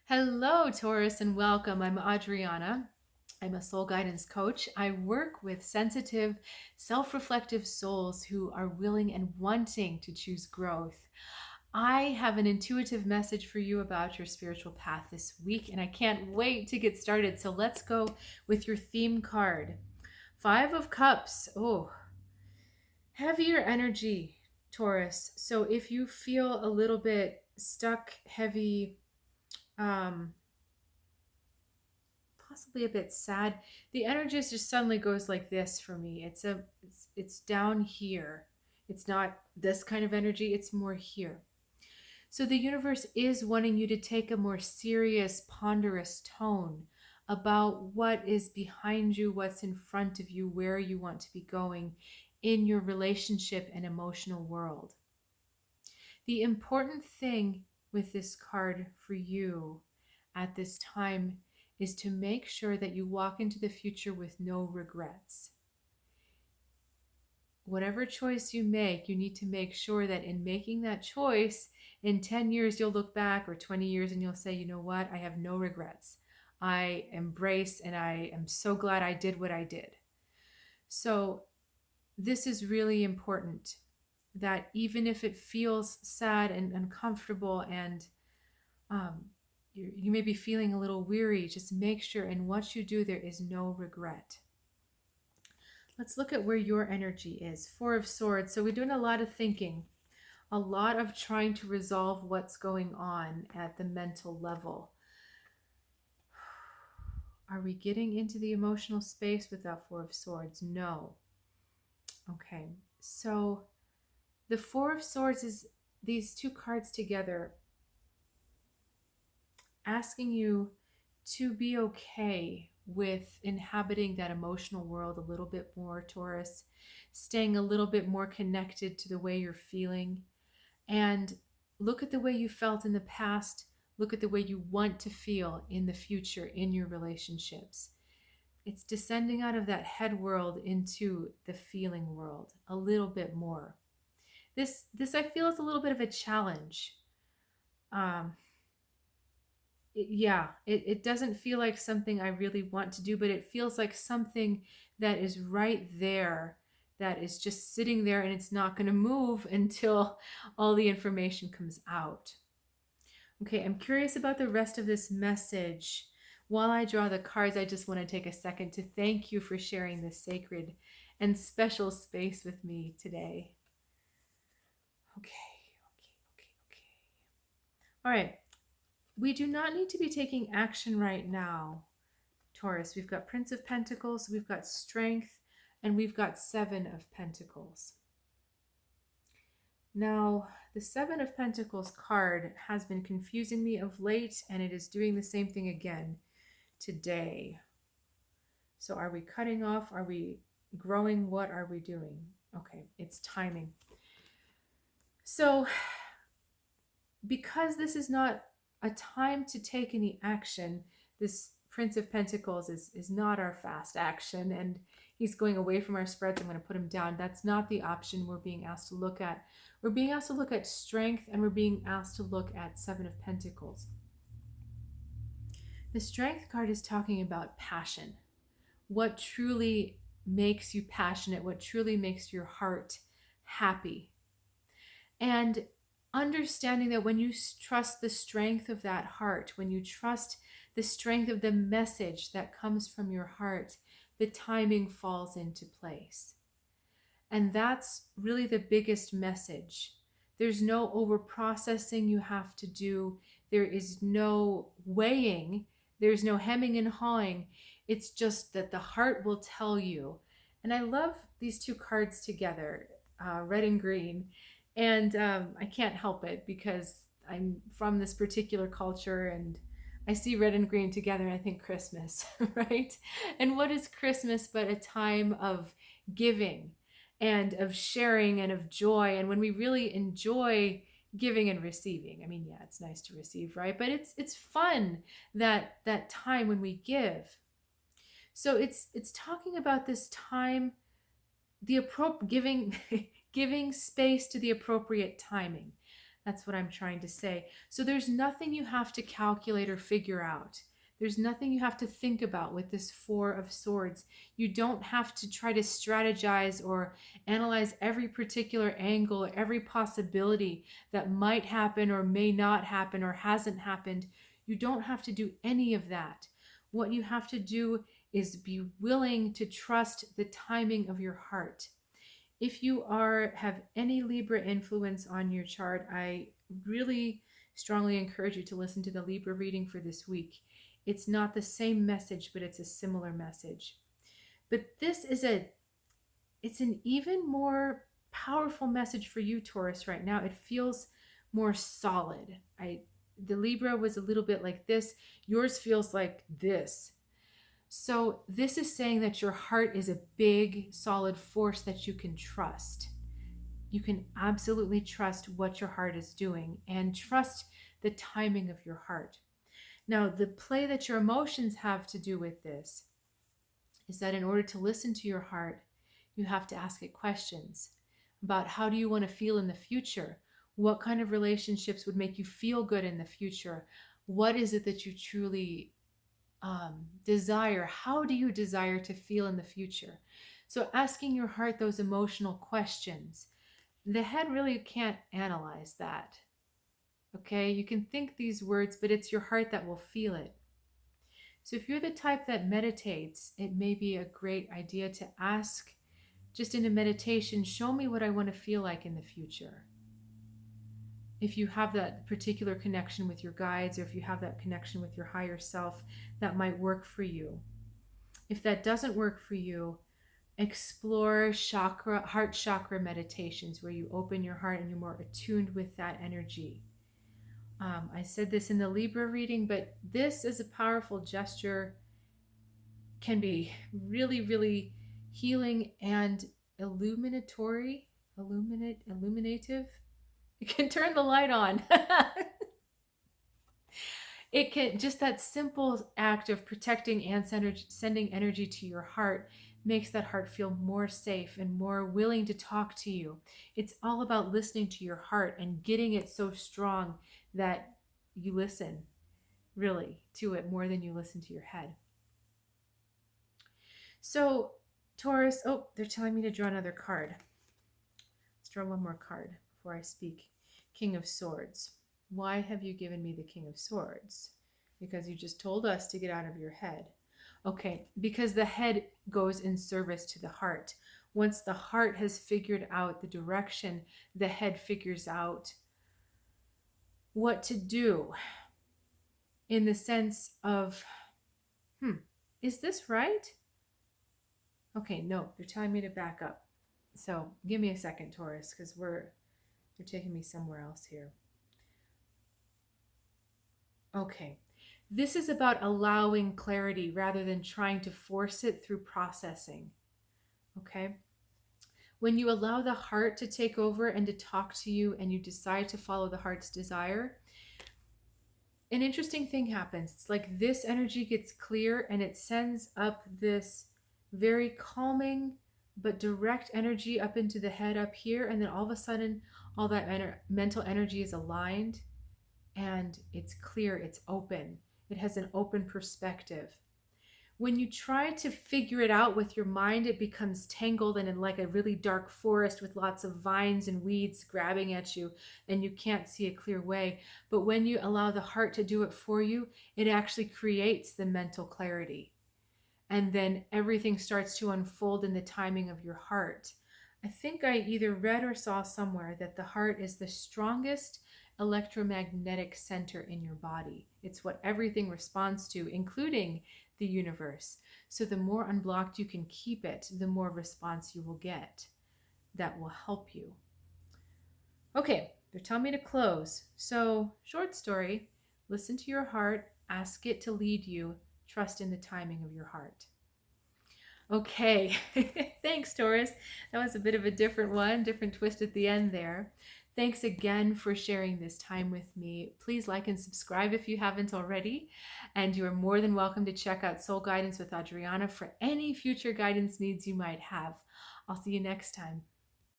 Hello, Taurus, and welcome. I'm Adriana. I'm a soul guidance coach. I work with sensitive, self reflective souls who are willing and wanting to choose growth. I have an intuitive message for you about your spiritual path this week, and I can't wait to get started. So let's go with your theme card. Five of Cups. Oh, heavier energy, Taurus. So if you feel a little bit stuck, heavy, um, possibly a bit sad. The energy just suddenly goes like this for me. It's down here. It's not this kind of energy, it's more here. So the universe is wanting you to take a more serious, ponderous tone about what is behind you, what's in front of you, where you want to be going in your relationship and emotional world. The important thing with this card for you at this time is to make sure that you walk into the future with no regrets. Whatever choice you make, you need to make sure that in making that choice, in 10 years, you'll look back, or 20 years, and you'll say, you know what, I have no regrets. I embrace and I am so glad I did what I did. So, this is really important that even if it feels sad and uncomfortable and um, you may be feeling a little weary, just make sure in what you do there is no regret. Let's look at where your energy is. Four of Swords. So we're doing a lot of thinking, a lot of trying to resolve what's going on at the mental level. Are we getting into the emotional space with that Four of Swords? No. Okay. So the Four of Swords is these two cards together asking you to be okay with inhabiting that emotional world a little bit more, Taurus, staying a little bit more connected to the way you're feeling, and look at the way you felt in the past, look at the way you want to feel in the future in your relationships. It's descending out of that head world into the feeling world a little bit more. This I feel is a little bit of a challenge. Um, it doesn't feel like something I really want to do, but it feels like something that is right there, that is just sitting there, and it's not going to move until all the information comes out. Okay, I'm curious about the rest of this message. While I draw the cards, I just want to take a second to thank you for sharing this sacred and special space with me today. Okay, okay. All right. We do not need to be taking action right now, Taurus. We've got Prince of Pentacles, we've got Strength, and we've got Seven of Pentacles. Now, the Seven of Pentacles card has been confusing me of late, and it is doing the same thing again today. So are we cutting off? Are we growing? What are we doing? Okay, it's timing. So because this is not a time to take any action, this Prince of Pentacles is not our fast action, and he's going away from our spreads. I'm going to put him down. That's not the option we're being asked to look at. We're being asked to look at Strength, and we're being asked to look at Seven of Pentacles. The Strength card is talking about passion. What truly makes you passionate, what truly makes your heart happy. And understanding that when you trust the strength of that heart, when you trust the strength of the message that comes from your heart, the timing falls into place. And that's really the biggest message. There's no over processing you have to do. There is no weighing. There's no hemming and hawing. It's just that the heart will tell you. And I love these two cards together, red and green. And I can't help it because I'm from this particular culture, and I see red and green together and I think Christmas, right? And what is Christmas but a time of giving and of sharing and of joy? And when we really enjoy giving and receiving, I mean, yeah, it's nice to receive, right? But it's fun, that time when we give. So it's talking about this time, the giving giving space to the appropriate timing. That's what I'm trying to say. So there's nothing you have to calculate or figure out. There's nothing you have to think about with this Four of Swords. You don't have to try to strategize or analyze every particular angle, or every possibility that might happen or may not happen or hasn't happened. You don't have to do any of that. What you have to do is be willing to trust the timing of your heart. If you have any Libra influence on your chart, I really strongly encourage you to listen to the Libra reading for this week. It's not the same message, but it's a similar message. But it's an even more powerful message for you, Taurus, right now. It feels more solid. The Libra was a little bit like this. Yours feels like this. So this is saying that your heart is a big, solid force that you can trust. You can absolutely trust what your heart is doing and trust the timing of your heart. Now, the play that your emotions have to do with this is that in order to listen to your heart, you have to ask it questions about how do you want to feel in the future? What kind of relationships would make you feel good in the future? What is it that you truly desire? How do you desire to feel in the future? So asking your heart those emotional questions. The head really can't analyze that. Okay, you can think these words, but it's your heart that will feel it. So if you're the type that meditates, it may be a great idea to ask, just in a meditation, show me what I want to feel like in the future. If you have that particular connection with your guides, or if you have that connection with your higher self, that might work for you. If that doesn't work for you, explore heart chakra meditations where you open your heart and you're more attuned with that energy. I said this in the Libra reading, but this is a powerful gesture, can be really, really healing and illuminative. It can turn the light on. It can, just that simple act of protecting and sending energy to your heart makes that heart feel more safe and more willing to talk to you. It's all about listening to your heart and getting it so strong that you listen really to it more than you listen to your head. So Taurus, oh, they're telling me to draw another card. Let's draw one more card before I speak. King of Swords. Why have you given me the King of Swords? Because you just told us to get out of your head. Okay, because the head goes in service to the heart. Once the heart has figured out the direction, the head figures out what to do, in the sense of, is this right? Okay, no, they're telling me to back up. So give me a second, Taurus, because they're taking me somewhere else here. Okay, this is about allowing clarity rather than trying to force it through processing. Okay? When you allow the heart to take over and to talk to you and you decide to follow the heart's desire, an interesting thing happens. It's like this energy gets clear and it sends up this very calming but direct energy up into the head up here, and then all of a sudden all that mental energy is aligned and it's clear, it's open. It has an open perspective. When you try to figure it out with your mind, it becomes tangled and in like a really dark forest with lots of vines and weeds grabbing at you, and you can't see a clear way. But when you allow the heart to do it for you, it actually creates the mental clarity. And then everything starts to unfold in the timing of your heart. I think I either read or saw somewhere that the heart is the strongest electromagnetic center in your body. It's what everything responds to, including the universe. So the more unblocked you can keep it, the more response you will get. That will help you. Okay, they're telling me to close. So, short story, listen to your heart, ask it to lead you, trust in the timing of your heart. Okay, thanks, Taurus. That was a bit of a different one, different twist at the end there. Thanks again for sharing this time with me. Please like and subscribe if you haven't already. And you are more than welcome to check out Soul Guidance with Adriana for any future guidance needs you might have. I'll see you next time.